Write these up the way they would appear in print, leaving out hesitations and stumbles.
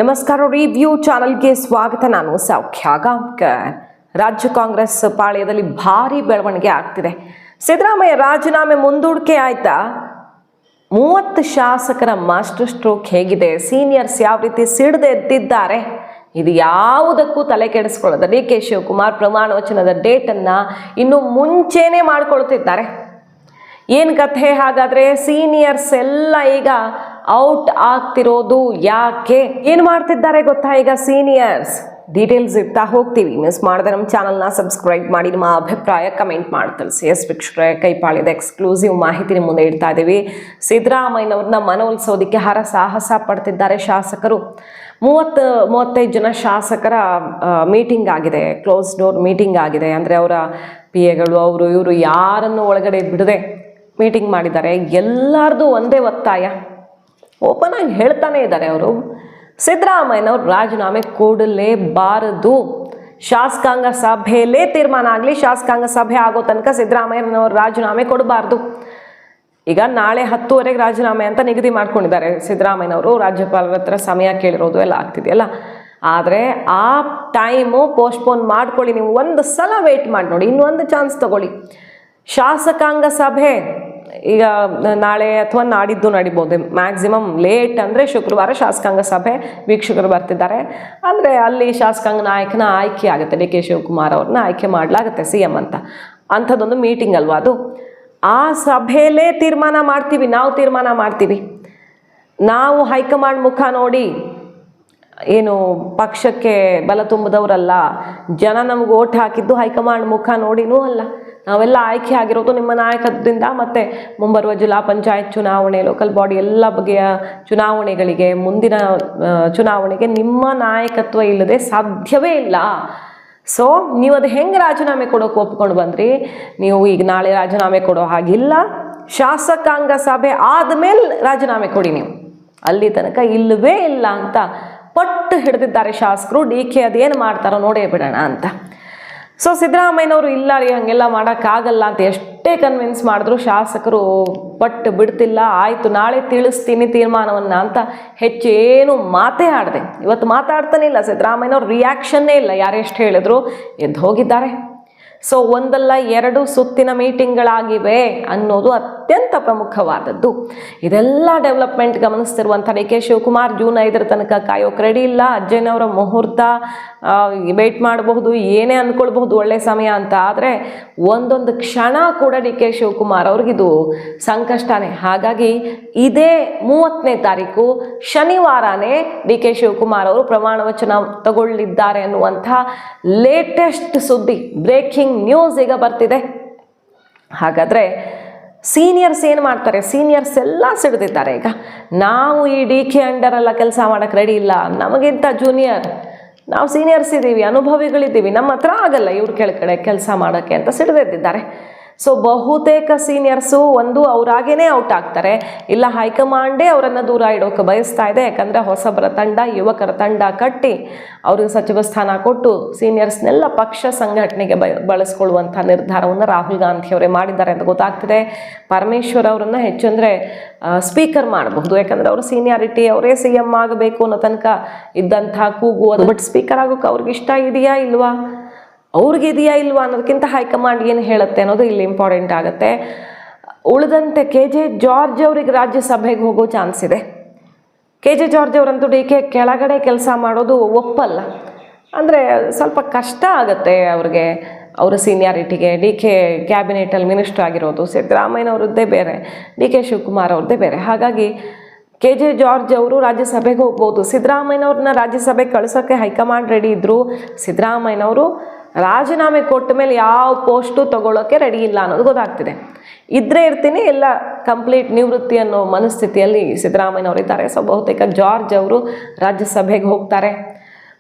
ನಮಸ್ಕಾರ. ರಿವ್ಯೂ ಚಾನಲ್ಗೆ ಸ್ವಾಗತ. ನಾನು ಸೌಖ್ಯ ಗಾಂವ್ಕರ್. ರಾಜ್ಯ ಕಾಂಗ್ರೆಸ್ ಪಾಳ್ಯದಲ್ಲಿ ಭಾರಿ ಬೆಳವಣಿಗೆ ಆಗ್ತಿದೆ. ಸಿದ್ದರಾಮಯ್ಯ ರಾಜೀನಾಮೆ ಮುಂದೂಡಿಕೆ ಆಯ್ತಾ? 30 ಶಾಸಕರ ಮಾಸ್ಟರ್ ಸ್ಟ್ರೋಕ್ ಹೇಗಿದೆ? ಸೀನಿಯರ್ಸ್ ಯಾವ ರೀತಿ ಸಿಡಿದು ಎದ್ದಿದ್ದಾರೆ? ಇದು ಯಾವುದಕ್ಕೂ ತಲೆ ಕೆಡಿಸ್ಕೊಳ್ಳೋದು. ಡಿ ಕೆ ಶಿವಕುಮಾರ್ ಪ್ರಮಾಣ ವಚನದ ಡೇಟನ್ನು ಇನ್ನು ಮುಂಚೆನೇ ಮಾಡ್ಕೊಳ್ತಿದ್ದಾರೆ. ಏನು ಕಥೆ ಹಾಗಾದರೆ? ಸೀನಿಯರ್ಸ್ ಎಲ್ಲ ಈಗ ಔಟ್ ಆಗ್ತಿರೋದು ಯಾಕೆ? ಏನು ಮಾಡ್ತಿದ್ದಾರೆ ಗೊತ್ತಾ ಈಗ ಸೀನಿಯರ್ಸ್? ಡೀಟೇಲ್ಸ್ ಇರ್ತಾ ಹೋಗ್ತೀವಿ. ಮಿಸ್ ಮಾಡಿದ್ರೆ ನಮ್ಮ ಚಾನಲ್ನ ಸಬ್ಸ್ಕ್ರೈಬ್ ಮಾಡಿ, ನಿಮ್ಮ ಅಭಿಪ್ರಾಯ ಕಮೆಂಟ್ ಮಾಡಿ ತಿಳಿಸಿ. ವೀಕ್ಷಕರೇ, ಕೈಪಾಳ್ಯದ ಎಕ್ಸ್ಕ್ಲೂಸಿವ್ ಮಾಹಿತಿ ನಿಮ್ಮ ಮುಂದೆ ಇಡ್ತಾ ಇದ್ದೀವಿ. ಸಿದ್ದರಾಮಯ್ಯನವ್ರನ್ನ ಮನವೊಲಿಸೋದಕ್ಕೆ ಸಾಹಸ ಪಡ್ತಿದ್ದಾರೆ ಶಾಸಕರು. 30-35 ಜನ ಶಾಸಕರ ಮೀಟಿಂಗ್ ಆಗಿದೆ, ಕ್ಲೋಸ್ ಡೋರ್ ಮೀಟಿಂಗ್ ಆಗಿದೆ. ಅಂದರೆ ಅವರ ಪಿ ಎಗಳು ಅವರು ಇವರು ಯಾರನ್ನು ಒಳಗಡೆ ಬಿಡದೆ ಮೀಟಿಂಗ್ ಮಾಡಿದ್ದಾರೆ. ಎಲ್ಲರದು ಒಂದೇ ಒತ್ತಾಯ, ಓಪನ್ ಆಗಿ ಹೇಳ್ತಾನೆ ಇದ್ದಾರೆ ಅವರು. ಸಿದ್ದರಾಮಯ್ಯನವ್ರು ರಾಜೀನಾಮೆ ಕೊಡಲೇಬಾರದು. ಶಾಸಕಾಂಗ ಸಭೆಯಲ್ಲೇ ತೀರ್ಮಾನ ಆಗಲಿ. ಶಾಸಕಾಂಗ ಸಭೆ ಆಗೋ ತನಕ ಸಿದ್ದರಾಮಯ್ಯನವ್ರು ರಾಜೀನಾಮೆ ಕೊಡಬಾರ್ದು. ಈಗ ನಾಳೆ 10:30ಗೆ ರಾಜೀನಾಮೆ ಅಂತ ನಿಗದಿ ಮಾಡ್ಕೊಂಡಿದ್ದಾರೆ ಸಿದ್ದರಾಮಯ್ಯನವರು. ರಾಜ್ಯಪಾಲರ ಹತ್ರ ಸಮಯ ಕೇಳಿರೋದು ಎಲ್ಲ ಆಗ್ತಿದೆಯಲ್ಲ. ಆದರೆ ಆ ಟೈಮು ಪೋಸ್ಟ್ಪೋನ್ ಮಾಡ್ಕೊಳ್ಳಿ. ನೀವು ಒಂದು ಸಲ ವೆಯ್ಟ್ ಮಾಡಿ ನೋಡಿ, ಇನ್ನೊಂದು ಚಾನ್ಸ್ ತಗೊಳ್ಳಿ. ಶಾಸಕಾಂಗ ಸಭೆ ಈಗ ನಾಳೆ ಅಥವಾ ನಾಡಿದ್ದು ನಡಿಬೋದು. ಮ್ಯಾಕ್ಸಿಮಮ್ ಲೇಟ್ ಅಂದರೆ ಶುಕ್ರವಾರ ಶಾಸಕಾಂಗ ಸಭೆ ವೀಕ್ಷಕರು ಬರ್ತಿದ್ದಾರೆ. ಅಂದರೆ ಅಲ್ಲಿ ಶಾಸಕಾಂಗ ನಾಯಕನ ಆಯ್ಕೆ ಆಗುತ್ತೆ. ಡಿ ಕೆ ಶಿವಕುಮಾರ್ ಅವ್ರನ್ನ ಆಯ್ಕೆ ಮಾಡಲಾಗುತ್ತೆ CM ಅಂತ. ಅಂಥದ್ದೊಂದು ಮೀಟಿಂಗ್ ಅಲ್ವಾ ಅದು. ಆ ಸಭೆಯಲ್ಲೇ ತೀರ್ಮಾನ ಮಾಡ್ತೀವಿ, ನಾವು ತೀರ್ಮಾನ ಮಾಡ್ತೀವಿ. ನಾವು ಹೈಕಮಾಂಡ್ ಮುಖ ನೋಡಿ ಏನು ಪಕ್ಷಕ್ಕೆ ಬಲ ತುಂಬಿದವರಲ್ಲ. ಜನ ನಮ್ಗೆ ಓಟ್ ಹಾಕಿದ್ದು ಹೈಕಮಾಂಡ್ ಮುಖ ನೋಡಿನೂ ಅಲ್ಲ. ನಾವೆಲ್ಲ ಆಯ್ಕೆ ಆಗಿರೋದು ನಿಮ್ಮ ನಾಯಕತ್ವದಿಂದ. ಮತ್ತು ಮುಂಬರುವ ಜಿಲ್ಲಾ ಪಂಚಾಯತ್ ಚುನಾವಣೆ, ಲೋಕಲ್ ಬಾಡಿ ಎಲ್ಲ ಬಗೆಯ ಚುನಾವಣೆಗಳಿಗೆ, ಮುಂದಿನ ಚುನಾವಣೆಗೆ ನಿಮ್ಮ ನಾಯಕತ್ವ ಇಲ್ಲದೆ ಸಾಧ್ಯವೇ ಇಲ್ಲ. ಸೊ ನೀವು ಅದು ಹೆಂಗೆ ರಾಜೀನಾಮೆ ಕೊಡೋಕೆ ಒಪ್ಕೊಂಡು ಬಂದ್ರಿ? ನೀವು ಈಗ ನಾಳೆ ರಾಜೀನಾಮೆ ಕೊಡೋ ಹಾಗಿಲ್ಲ. ಶಾಸಕಾಂಗ ಸಭೆ ಆದಮೇಲೆ ರಾಜೀನಾಮೆ ಕೊಡಿ. ನೀವು ಅಲ್ಲಿ ತನಕ ಇಲ್ಲವೇ ಇಲ್ಲ ಅಂತ ಪಟ್ಟು ಹಿಡಿದಿದ್ದಾರೆ ಶಾಸಕರು. ಡಿ ಕೆ ಅದೇನು ಮಾಡ್ತಾರೋ ನೋಡೇ ಬಿಡೋಣ ಅಂತ. ಸೊ ಸಿದ್ದರಾಮಯ್ಯನವರು ಇಲ್ಲ ರೀ ಹಾಗೆಲ್ಲ ಮಾಡೋಕ್ಕಾಗಲ್ಲ ಅಂತ ಎಷ್ಟೇ ಕನ್ವಿನ್ಸ್ ಮಾಡಿದ್ರು ಶಾಸಕರು ಪಟ್ಟು ಬಿಡ್ತಿಲ್ಲ. ಆಯಿತು ನಾಳೆ ತಿಳಿಸ್ತೀನಿ ತೀರ್ಮಾನವನ್ನು ಅಂತ ಹೆಚ್ಚು ಏನು ಮಾತೇ ಆಡದೆ ಇವತ್ತು ಮಾತಾಡ್ತಾನೆ ಇಲ್ಲ ಸಿದ್ದರಾಮಯ್ಯನವ್ರು. ರಿಯಾಕ್ಷನ್ನೇ ಇಲ್ಲ. ಯಾರೆಷ್ಟು ಹೇಳಿದ್ರು ಎದ್ದು ಹೋಗಿದ್ದಾರೆ. ಸೊ ಒಂದಲ್ಲ 2 ಸುತ್ತಿನ ಮೀಟಿಂಗ್ಗಳಾಗಿವೆ ಅನ್ನೋದು ಅತ್ಯಂತ ಪ್ರಮುಖವಾದದ್ದು. ಇದೆಲ್ಲ ಡೆವಲಪ್ಮೆಂಟ್ ಗಮನಿಸ್ತಿರುವಂಥ ಡಿ ಕೆ ಶಿವಕುಮಾರ್ ಜೂನ್ 5 ತನಕ ಕಾಯೋಕೆ ರೆಡಿ ಇಲ್ಲ. ಅಜ್ಜಯ್ಯನವರ ಮುಹೂರ್ತ ವೇಟ್ ಮಾಡಬಹುದು, ಏನೇ ಅಂದ್ಕೊಳ್ಬಹುದು ಒಳ್ಳೆ ಸಮಯ ಅಂತ. ಆದರೆ ಒಂದೊಂದು ಕ್ಷಣ ಕೂಡ ಡಿ ಕೆ ಶಿವಕುಮಾರ್ ಅವ್ರಿಗಿದು ಸಂಕಷ್ಟನೇ. ಹಾಗಾಗಿ ಇದೇ 30ನೇ ತಾರೀಕು ಶನಿವಾರನೇ ಡಿ ಕೆ ಶಿವಕುಮಾರ್ ಅವರು ಪ್ರಮಾಣ ವಚನ ತಗೊಳ್ಳಿದ್ದಾರೆ ಅನ್ನುವಂಥ ಲೇಟೆಸ್ಟ್ ಸುದ್ದಿ, ಬ್ರೇಕಿಂಗ್ ನ್ಯೂಸ್ ಈಗ ಬರ್ತಿದೆ. ಹಾಗಾದರೆ ಸೀನಿಯರ್ಸ್ ಏನು ಮಾಡ್ತಾರೆ? ಸೀನಿಯರ್ಸ್ ಎಲ್ಲ ಸಿಡಿದಿದ್ದಾರೆ. ಈಗ ನಾವು ಈ ಡಿ ಕೆ ಅಂಡರೆಲ್ಲ ಕೆಲಸ ಮಾಡೋಕ್ಕೆ ರೆಡಿ ಇಲ್ಲ, ನಮಗಿಂತ ಜೂನಿಯರ್, ನಾವು ಸೀನಿಯರ್ಸ್ ಇದ್ದೀವಿ, ಅನುಭವಿಗಳಿದ್ದೀವಿ, ನಮ್ಮ ಹತ್ರ ಆಗಲ್ಲ ಇವ್ರ ಕೆಳಗಡೆ ಕೆಲಸ ಮಾಡೋಕ್ಕೆ ಅಂತ ಸಿಡಿದೆದ್ದಿದ್ದಾರೆ. ಸೊ ಬಹುತೇಕ ಸೀನಿಯರ್ಸು ಒಂದು ಅವರಾಗೇನೆ ಔಟ್ ಆಗ್ತಾರೆ, ಇಲ್ಲ ಹೈಕಮಾಂಡೇ ಅವರನ್ನು ದೂರ ಇಡೋಕೆ ಬಯಸ್ತಾ ಇದೆ. ಯಾಕಂದರೆ ಹೊಸಬರ ತಂಡ, ಯುವಕರ ತಂಡ ಕಟ್ಟಿ ಅವ್ರಿಗೆ ಸಚಿವ ಸ್ಥಾನ ಕೊಟ್ಟು ಸೀನಿಯರ್ಸ್ನೆಲ್ಲ ಪಕ್ಷ ಸಂಘಟನೆಗೆ ಬಳಸ್ಕೊಳ್ಳುವಂಥ ನಿರ್ಧಾರವನ್ನು ರಾಹುಲ್ ಗಾಂಧಿ ಅವರೇ ಮಾಡಿದ್ದಾರೆ ಅಂತ ಗೊತ್ತಾಗ್ತಿದೆ. ಪರಮೇಶ್ವರ್ ಅವರನ್ನು ಹೆಚ್ಚು ಅಂದರೆ ಸ್ಪೀಕರ್ ಮಾಡಬಹುದು. ಯಾಕಂದರೆ ಅವರು ಸೀನಿಯಾರಿಟಿ, ಅವರೇ CM ಆಗಬೇಕು ಅನ್ನೋ ತನಕ ಇದ್ದಂಥ ಕೂಗು ಅದು. ಬಟ್ ಸ್ಪೀಕರ್ ಆಗೋಕ್ಕೆ ಅವ್ರಿಗೆ ಇಷ್ಟ ಇದೆಯಾ ಇಲ್ವಾ, ಅವ್ರಿಗಿದೆಯಾ ಇಲ್ವಾ ಅನ್ನೋದಕ್ಕಿಂತ ಹೈಕಮಾಂಡ್ ಏನು ಹೇಳುತ್ತೆ ಅನ್ನೋದು ಇಲ್ಲಿ ಇಂಪಾರ್ಟೆಂಟ್ ಆಗುತ್ತೆ. ಉಳಿದಂತೆ KJ ಜಾರ್ಜ್ ಅವ್ರಿಗೆ ರಾಜ್ಯಸಭೆಗೆ ಹೋಗೋ ಚಾನ್ಸ್ ಇದೆ. KJ ಜಾರ್ಜ್ ಅವರಂತೂ ಡಿ ಕೆ ಕೆಳಗಡೆ ಕೆಲಸ ಮಾಡೋದು ಒಪ್ಪಲ್ಲ. ಅಂದರೆ ಸ್ವಲ್ಪ ಕಷ್ಟ ಆಗುತ್ತೆ ಅವ್ರಿಗೆ, ಅವರ ಸೀನಿಯಾರಿಟಿಗೆ. ಡಿ ಕೆ ಕ್ಯಾಬಿನೆಟಲ್ಲಿ ಮಿನಿಸ್ಟರ್ ಆಗಿರೋದು, ಸಿದ್ದರಾಮಯ್ಯನವ್ರದ್ದೇ ಬೇರೆ, ಡಿ ಕೆ ಶಿವಕುಮಾರ್ ಅವ್ರದ್ದೇ ಬೇರೆ. ಹಾಗಾಗಿ KJ ಜಾರ್ಜ್ ಅವರು ರಾಜ್ಯಸಭೆಗೆ ಹೋಗ್ಬೋದು. ಸಿದ್ದರಾಮಯ್ಯನವ್ರನ್ನ ರಾಜ್ಯಸಭೆಗೆ ಕಳ್ಸೋಕ್ಕೆ ಹೈಕಮಾಂಡ್ ರೆಡಿ ಇದ್ದರು. ಸಿದ್ದರಾಮಯ್ಯನವರು ರಾಜೀನಾಮೆ ಕೊಟ್ಟ ಮೇಲೆ ಯಾವ ಪೋಸ್ಟು ತೊಗೊಳ್ಳೋಕ್ಕೆ ರೆಡಿ ಇಲ್ಲ ಅನ್ನೋದು ಗೊತ್ತಾಗ್ತಿದೆ. ಇದ್ದರೆ ಇರ್ತೀನಿ, ಎಲ್ಲ ಕಂಪ್ಲೀಟ್ ನಿವೃತ್ತಿ ಅನ್ನೋ ಮನಸ್ಥಿತಿಯಲ್ಲಿ ಸಿದ್ದರಾಮಯ್ಯನವರು ಇದ್ದಾರೆ. ಸೊ ಬಹುತೇಕ ಜಾರ್ಜ್ ಅವರು ರಾಜ್ಯಸಭೆಗೆ ಹೋಗ್ತಾರೆ.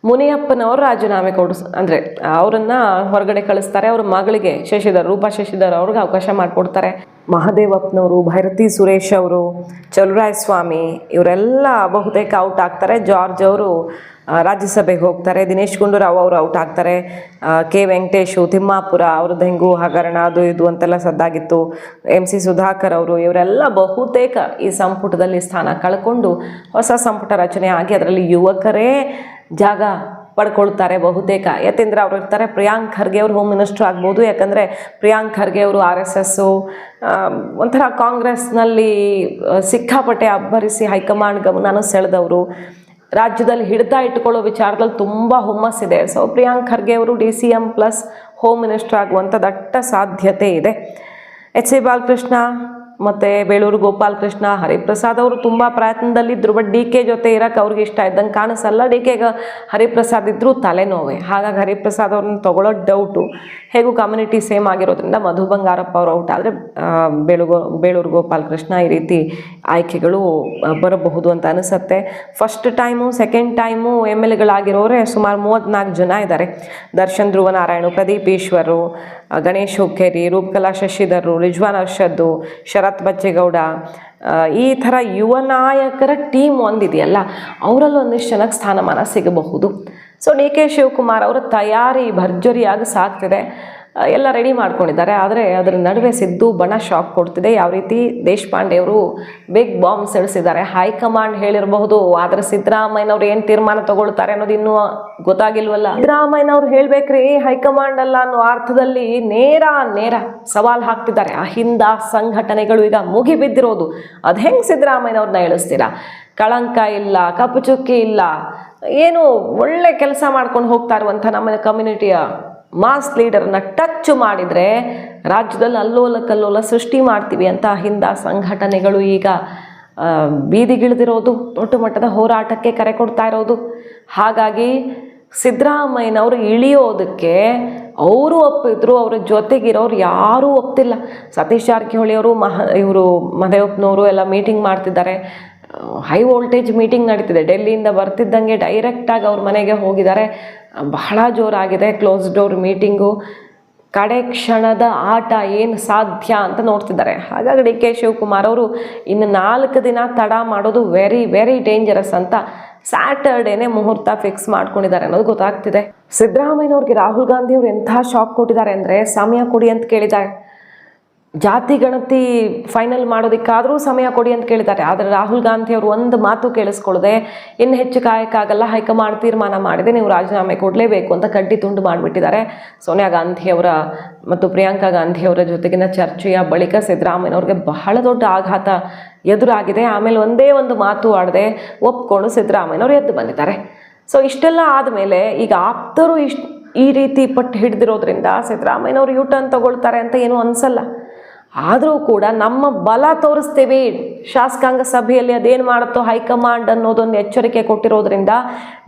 ಮುನಿಯಪ್ಪನವರು ರಾಜೀನಾಮೆ ಅಂದರೆ ಅವರನ್ನು ಹೊರಗಡೆ ಕಳಿಸ್ತಾರೆ. ಅವ್ರ ಮಗಳಿಗೆ ರೂಪಾ ಶಶಿಧರ್ ಅವ್ರಿಗೆ ಅವಕಾಶ ಮಾಡಿಕೊಡ್ತಾರೆ. ಮಹದೇವಪ್ಪನವರು, ಭೈರತಿ ಸುರೇಶ್ ಅವರು, ಚಲುವರಾಯ ಸ್ವಾಮಿ ಇವರೆಲ್ಲ ಬಹುತೇಕ ಔಟ್ ಆಗ್ತಾರೆ. ಜಾರ್ಜ್ ಅವರು ರಾಜ್ಯಸಭೆಗೆ ಹೋಗ್ತಾರೆ. ದಿನೇಶ್ ಗುಂಡೂರಾವ್ ಅವರು ಔಟ್ ಆಗ್ತಾರೆ. ಕೆ ವೆಂಕಟೇಶು, ತಿಮ್ಮಾಪುರ ಅವ್ರದ್ದು ಹೆಂಗೂ ಹಗರಣ ಅದು ಇದು ಅಂತೆಲ್ಲ ಸದ್ದಾಗಿತ್ತು. MC ಸುಧಾಕರ್ ಅವರು ಇವರೆಲ್ಲ ಬಹುತೇಕ ಈ ಸಂಪುಟದಲ್ಲಿ ಸ್ಥಾನ ಕಳ್ಕೊಂಡು ಹೊಸ ಸಂಪುಟ ರಚನೆ ಆಗಿ ಅದರಲ್ಲಿ ಯುವಕರೇ ಜಾಗ ಪಡ್ಕೊಳ್ತಾರೆ ಬಹುತೇಕ. ಯತೇಂದ್ರ ಅವರು ಇರ್ತಾರೆ. ಪ್ರಿಯಾಂಕ್ ಖರ್ಗೆ ಅವರು ಹೋಮ್ ಮಿನಿಸ್ಟರ್ ಆಗ್ಬೋದು. ಯಾಕಂದರೆ ಪ್ರಿಯಾಂಕ್ ಖರ್ಗೆ ಅವರು RSS ಒಂಥರ ಕಾಂಗ್ರೆಸ್ನಲ್ಲಿ ಸಿಕ್ಕಾಪಟ್ಟೆ ಅಬ್ಬರಿಸಿ ಹೈಕಮಾಂಡ್ ಗಮನನೂ ಸೆಳೆದವರು. ರಾಜ್ಯದಲ್ಲಿ ಹಿಡಿತ ಇಟ್ಕೊಳ್ಳೋ ವಿಚಾರದಲ್ಲಿ ತುಂಬ ಹುಮ್ಮಸ್ಸಿದೆ. ಸೊ ಪ್ರಿಯಾಂಕ್ ಖರ್ಗೆ ಅವರು DCM ಪ್ಲಸ್ ಹೋಮ್ ಮಿನಿಸ್ಟರ್ ಆಗುವಂಥ ದಟ್ಟ ಸಾಧ್ಯತೆ ಇದೆ. HC ಬಾಲಕೃಷ್ಣ ಮತ್ತು ಬೇಳೂರು ಗೋಪಾಲಕೃಷ್ಣ, ಹರಿಪ್ರಸಾದ್ ಅವರು ತುಂಬ ಪ್ರಯತ್ನದಲ್ಲಿದ್ದರು. ಬಟ್ DK ಜೊತೆ ಇರೋಕ್ಕೆ ಅವ್ರಿಗೆ ಇಷ್ಟ ಇದ್ದಂಗೆ ಕಾಣಿಸಲ್ಲ. DKಗೆ ಹರಿಪ್ರಸಾದ್ ಇದ್ದರೂ ತಲೆನೋವೆ. ಹಾಗಾಗಿ ಹರಿಪ್ರಸಾದ್ ಅವ್ರನ್ನ ತೊಗೊಳ್ಳೋ ಡೌಟು. ಹೇಗೂ ಕಮ್ಯುನಿಟಿ ಸೇಮ್ ಆಗಿರೋದ್ರಿಂದ ಮಧು ಬಂಗಾರಪ್ಪ ಅವರು ಔಟ್ ಆದರೆ ಬೇಳೂರು ಗೋಪಾಲಕೃಷ್ಣ ಈ ರೀತಿ ಆಯ್ಕೆಗಳು ಬರಬಹುದು ಅಂತ ಅನಿಸುತ್ತೆ. ಫಸ್ಟ್ ಟೈಮು ಸೆಕೆಂಡ್ ಟೈಮು MLAಗಳಾಗಿರೋರೆ ಸುಮಾರು 34 ಜನ ಇದ್ದಾರೆ. ದರ್ಶನ್ ಧ್ರುವನಾರಾಯಣು, ಪ್ರದೀಪ್ ಈಶ್ವರು, ಗಣೇಶ್ ಹುಕ್ಕೇರಿ, ರೂಪಕಲಾ ಶಶಿಧರ್, ರಿಜ್ವಾನ್ ಅರ್ಷದ್ದು, ಶರತ್ ಬಚ್ಚೇಗೌಡ, ಈ ಥರ ಯುವ ನಾಯಕರ ಟೀಮ್ ಒಂದಿದೆಯಲ್ಲ, ಅವರಲ್ಲಿ ಒಂದಿಷ್ಟು ಜನಕ್ಕೆ ಸ್ಥಾನಮಾನ ಸಿಗಬಹುದು. ಸೊ DK ಶಿವಕುಮಾರ್ ಅವರ ತಯಾರಿ ಭರ್ಜರಿಯಾಗಿ ಸಾಗ್ತಿದೆ. ಎಲ್ಲ ರೆಡಿ ಮಾಡ್ಕೊಂಡಿದ್ದಾರೆ. ಆದರೆ ಅದರ ನಡುವೆ ಸಿದ್ದು ಬಣ ಶಾಕ್ ಕೊಡ್ತಿದೆ. ಯಾವ ರೀತಿ ದೇಶಪಾಂಡೆ ಅವರು ಬಿಗ್ ಬಾಂಬ್ ಸಿಡಿಸಿದ್ದಾರೆ. ಹೈಕಮಾಂಡ್ ಹೇಳಿರಬಹುದು, ಆದರೆ ಸಿದ್ದರಾಮಯ್ಯನವ್ರು ಏನು ತೀರ್ಮಾನ ತಗೊಳ್ತಾರೆ ಅನ್ನೋದು ಇನ್ನೂ ಗೊತ್ತಾಗಿಲ್ವಲ್ಲ. ಸಿದ್ದರಾಮಯ್ಯನವ್ರು ಹೇಳ್ಬೇಕ್ರಿ, ಹೈಕಮಾಂಡ್ ಅಲ್ಲ ಅನ್ನೋ ಅರ್ಥದಲ್ಲಿ ನೇರ ಸವಾಲು ಹಾಕ್ತಿದ್ದಾರೆ. ಅಹಿಂದ ಸಂಘಟನೆಗಳು ಈಗ ಮುಗಿಬಿದ್ದಿರೋದು. ಅದು ಹೆಂಗೆ ಸಿದ್ದರಾಮಯ್ಯನವ್ರನ್ನ ಇಳಿಸ್ತೀರಾ? ಕಳಂಕ ಇಲ್ಲ, ಕಪ್ಪು ಚುಕ್ಕಿ ಇಲ್ಲ, ಏನು ಒಳ್ಳೆ ಕೆಲಸ ಮಾಡ್ಕೊಂಡು ಹೋಗ್ತಾ ಇರುವಂಥ ನಮ್ಮ ಕಮ್ಯುನಿಟಿಯ ಮಾಸ್ ಲೀಡರ್ನ ಟಚ್ ಮಾಡಿದರೆ ರಾಜ್ಯದಲ್ಲಿ ಅಲ್ಲೋಲ ಕಲ್ಲೋಲ ಸೃಷ್ಟಿ ಮಾಡ್ತೀವಿ ಅಂತ ಅಹಿಂದ ಸಂಘಟನೆಗಳು ಈಗ ಬೀದಿಗಿಳಿದಿರೋದು, ದೊಡ್ಡ ಮಟ್ಟದ ಹೋರಾಟಕ್ಕೆ ಕರೆ ಕೊಡ್ತಾ ಇರೋದು. ಹಾಗಾಗಿ ಸಿದ್ದರಾಮಯ್ಯನವರು ಇಳಿಯೋದಕ್ಕೆ ಅವರು ಒಪ್ಪಿದ್ರು, ಅವರ ಜೊತೆಗಿರೋರು ಯಾರೂ ಒಪ್ತಿಲ್ಲ. ಸತೀಶ್ ಜಾರಕಿಹೊಳಿ ಅವರು ಇವರು ಮಹದೇವಪ್ಪನವರು ಎಲ್ಲ ಮೀಟಿಂಗ್ ಮಾಡ್ತಿದ್ದಾರೆ. ಹೈ ವೋಲ್ಟೇಜ್ ಮೀಟಿಂಗ್ ನಡೀತಿದೆ. ಡೆಲ್ಲಿಯಿಂದ ಬರ್ತಿದ್ದಂಗೆ ಡೈರೆಕ್ಟಾಗಿ ಅವ್ರ ಮನೆಗೆ ಹೋಗಿದ್ದಾರೆ. ಬಹಳ ಜೋರಾಗಿದೆ ಕ್ಲೋಸ್ ಡೋರ್ ಮೀಟಿಂಗು. ಕಡೆ ಕ್ಷಣದ ಆಟ ಏನು ಸಾಧ್ಯ ಅಂತ ನೋಡ್ತಿದ್ದಾರೆ. ಹಾಗಾಗಿ DK ಶಿವಕುಮಾರ್ ಅವರು ಇನ್ನು 4 ದಿನ ತಡ ಮಾಡೋದು ವೆರಿ ವೆರಿ ಡೇಂಜರಸ್ ಅಂತ ಸ್ಯಾಟರ್ಡೇನೆ ಮುಹೂರ್ತ ಫಿಕ್ಸ್ ಮಾಡ್ಕೊಂಡಿದ್ದಾರೆ ಅನ್ನೋದು ಗೊತ್ತಾಗ್ತಿದೆ. ಸಿದ್ದರಾಮಯ್ಯನವ್ರಿಗೆ ರಾಹುಲ್ ಗಾಂಧಿ ಅವರು ಎಂಥ ಶಾಕ್ ಕೊಟ್ಟಿದ್ದಾರೆ ಅಂದರೆ, ಸಮಯ ಕೊಡಿ ಅಂತ ಕೇಳಿದ್ದಾರೆ. ಜಾತಿ ಗಣತಿ ಫೈನಲ್ ಮಾಡೋದಕ್ಕಾದರೂ ಸಮಯ ಕೊಡಿ ಅಂತ ಕೇಳಿದ್ದಾರೆ. ಆದರೆ ರಾಹುಲ್ ಗಾಂಧಿ ಅವರು ಒಂದು ಮಾತು ಕೇಳಿಸ್ಕೊಳ್ಳದೆ, ಇನ್ನು ಹೆಚ್ಚು ಕಾಯಕ್ಕಾಗಲ್ಲ, ಹೈಕಮಾಂಡ್ ತೀರ್ಮಾನ ಮಾಡಿದೆ, ನೀವು ರಾಜೀನಾಮೆ ಕೊಡಲೇಬೇಕು ಅಂತ ಕಡ್ಡಿ ತುಂಡು ಮಾಡಿಬಿಟ್ಟಿದ್ದಾರೆ. ಸೋನಿಯಾ ಗಾಂಧಿಯವರ ಮತ್ತು ಪ್ರಿಯಾಂಕಾ ಗಾಂಧಿಯವರ ಜೊತೆಗಿನ ಚರ್ಚೆಯ ಬಳಿಕ ಸಿದ್ದರಾಮಯ್ಯನವ್ರಿಗೆ ಬಹಳ ದೊಡ್ಡ ಆಘಾತ ಎದುರಾಗಿದೆ. ಆಮೇಲೆ ಒಂದೇ ಒಂದು ಮಾತು ಆಡದೆ ಒಪ್ಕೊಂಡು ಸಿದ್ದರಾಮಯ್ಯನವ್ರು ಎದ್ದು ಬಂದಿದ್ದಾರೆ. ಸೊ ಇಷ್ಟೆಲ್ಲ ಆದಮೇಲೆ ಈಗ ಆಪ್ತರು ಈ ರೀತಿ ಪಟ್ಟು ಹಿಡಿದಿರೋದ್ರಿಂದ ಸಿದ್ದರಾಮಯ್ಯನವರು ಯೂಟರ್ನ್ ತಗೊಳ್ತಾರೆ ಅಂತ ಏನೂ ಅನಿಸಲ್ಲ. ಆದರೂ ಕೂಡ ನಮ್ಮ ಬಲ ತೋರಿಸ್ತೀವಿ, ಶಾಸಕಾಂಗ ಸಭೆಯಲ್ಲಿ ಅದೇನು ಮಾಡುತ್ತೋ ಹೈಕಮಾಂಡ್ ಅನ್ನೋದೊಂದು ಎಚ್ಚರಿಕೆ ಕೊಟ್ಟಿರೋದ್ರಿಂದ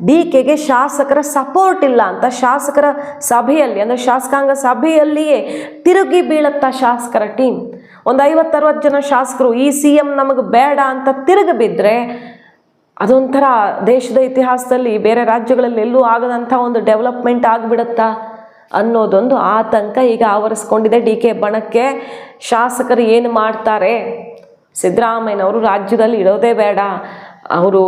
DKಗೆ ಶಾಸಕರ ಸಪೋರ್ಟ್ ಇಲ್ಲ ಅಂತ ಶಾಸಕರ ಸಭೆಯಲ್ಲಿ, ಅಂದರೆ ಶಾಸಕಾಂಗ ಸಭೆಯಲ್ಲಿಯೇ ತಿರುಗಿ ಬೀಳುತ್ತಾ ಶಾಸಕರ ಟೀಮ್. ಒಂದು 50-60 ಜನ ಶಾಸಕರು ಈ CM ನಮಗೆ ಬೇಡ ಅಂತ ತಿರುಗಿ ಬಿದ್ದರೆ ಅದೊಂಥರ ದೇಶದ ಇತಿಹಾಸದಲ್ಲಿ ಬೇರೆ ರಾಜ್ಯಗಳಲ್ಲಿ ಎಲ್ಲೂ ಆಗದಂಥ ಒಂದು ಡೆವಲಪ್ಮೆಂಟ್ ಆಗಿಬಿಡುತ್ತಾ ಅನ್ನೋದೊಂದು ಆತಂಕ ಈಗ ಆವರಿಸ್ಕೊಂಡಿದೆ DK ಬಣಕ್ಕೆ. ಶಾಸಕರು ಏನು ಮಾಡ್ತಾರೆ? ಸಿದ್ದರಾಮಯ್ಯನವರು ರಾಜ್ಯದಲ್ಲಿ ಇರೋದೇ ಬೇಡ, ಅವರು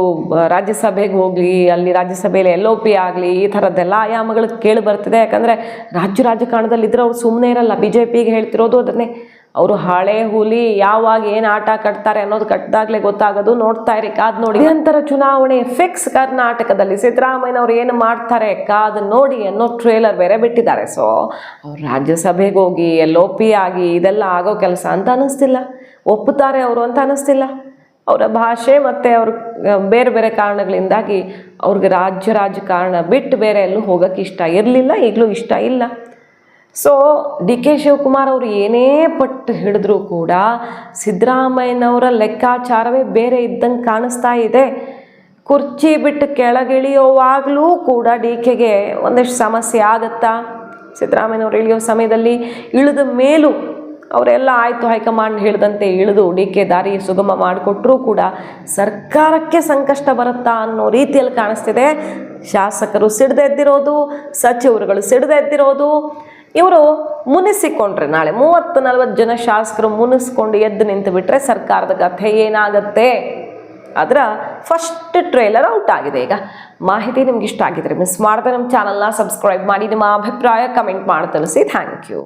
ರಾಜ್ಯಸಭೆಗೆ ಹೋಗಲಿ, ಅಲ್ಲಿ ರಾಜ್ಯಸಭೆಯಲ್ಲಿ LOP ಆಗಲಿ, ಈ ಥರದ್ದೆಲ್ಲ ಆಯಾಮಗಳು ಕೇಳಿ ಬರ್ತಿದೆ. ಯಾಕಂದರೆ ರಾಜಕಾರಣದಲ್ಲಿದ್ದರೆ ಅವ್ರು ಸುಮ್ಮನೆ ಇರಲ್ಲ. BJPಗೆ ಹೇಳ್ತಿರೋದು ಅದನ್ನೇ. ಅವರು ಹಳೆ ಹುಲಿ ಯಾವಾಗ ಏನು ಆಟ ಕಟ್ತಾರೆ ಅನ್ನೋದು ಕಟ್ಟಿದಾಗಲೇ ಗೊತ್ತಾಗೋದು. ನೋಡ್ತಾ ಇರಿ, ಕಾದು ನೋಡಿ. ನಂತರ ಚುನಾವಣೆ ಫಿಕ್ಸ್ ಕರ್ನಾಟಕದಲ್ಲಿ. ಸಿದ್ದರಾಮಯ್ಯನವ್ರು ಏನು ಮಾಡ್ತಾರೆ ಕಾದು ನೋಡಿ ಅನ್ನೋ ಟ್ರೇಲರ್ ಬೇರೆ ಬಿಟ್ಟಿದ್ದಾರೆ. ಸೊ ಅವ್ರು ರಾಜ್ಯಸಭೆಗೆ ಹೋಗಿ LOP ಆಗಿ ಇದೆಲ್ಲ ಆಗೋ ಕೆಲಸ ಅಂತ ಅನ್ನಿಸ್ತಿಲ್ಲ. ಒಪ್ಪುತ್ತಾರೆ ಅವರು ಅಂತ ಅನ್ನಿಸ್ತಿಲ್ಲ. ಅವರ ಭಾಷೆ ಮತ್ತು ಅವ್ರ ಬೇರೆ ಬೇರೆ ಕಾರಣಗಳಿಂದಾಗಿ ಅವ್ರಿಗೆ ರಾಜಕಾರಣ ಬಿಟ್ಟು ಬೇರೆ ಎಲ್ಲೂ ಹೋಗೋಕ್ಕೆ ಇಷ್ಟ ಇರಲಿಲ್ಲ, ಈಗಲೂ ಇಷ್ಟ ಇಲ್ಲ. ಸೊ DK ಶಿವಕುಮಾರ್ ಅವರು ಏನೇ ಪಟ್ಟು ಹಿಡಿದ್ರೂ ಕೂಡ ಸಿದ್ದರಾಮಯ್ಯನವರ ಲೆಕ್ಕಾಚಾರವೇ ಬೇರೆ ಇದ್ದಂಗೆ ಕಾಣಿಸ್ತಾ ಇದೆ. ಕುರ್ಚಿ ಬಿಟ್ಟು ಕೆಳಗಿಳಿಯೋವಾಗಲೂ ಕೂಡ DKಗೆ ಒಂದಷ್ಟು ಸಮಸ್ಯೆ ಆಗುತ್ತಾ? ಸಿದ್ದರಾಮಯ್ಯನವರು ಇಳಿಯೋ ಸಮಯದಲ್ಲಿ ಇಳಿದ ಮೇಲೂ ಅವರೆಲ್ಲ ಆಯಿತು ಹೈಕಮಾಂಡ್ ಹೇಳಿದಂತೆ ಇಳಿದು DK ದಾರಿ ಸುಗಮ ಮಾಡಿಕೊಟ್ರೂ ಕೂಡ ಸರ್ಕಾರಕ್ಕೆ ಸಂಕಷ್ಟ ಬರುತ್ತಾ ಅನ್ನೋ ರೀತಿಯಲ್ಲಿ ಕಾಣಿಸ್ತಿದೆ. ಶಾಸಕರು ಸಿಡ್ದೆದ್ದಿರೋದು, ಸಚಿವರುಗಳು ಸಿಡ್ದೆದ್ದಿರೋದು. ಇವರು ಮುನಿಸಿಕೊಂಡ್ರೆ ನಾಳೆ 30-40 ಜನ ಶಾಸಕರು ಮುನಿಸ್ಕೊಂಡು ಎದ್ದು ನಿಂತು ಬಿಟ್ರೆ ಸರ್ಕಾರದ ಕಥೆ ಏನಾಗತ್ತೆ? ಅದರ ಫಸ್ಟ್ ಟ್ರೇಲರ್ ಔಟ್ ಆಗಿದೆ. ಈಗ ಮಾಹಿತಿ ನಿಮ್ಗೆ ಇಷ್ಟ ಆಗಿದ್ರೆ ಮಿಸ್ ಮಾಡದೆ ನಮ್ಮ ಚಾನಲ್ನ ಸಬ್ಸ್ಕ್ರೈಬ್ ಮಾಡಿ, ನಿಮ್ಮ ಅಭಿಪ್ರಾಯ ಕಮೆಂಟ್ ಮಾಡಿ ತಿಳಿಸಿ. Thank you.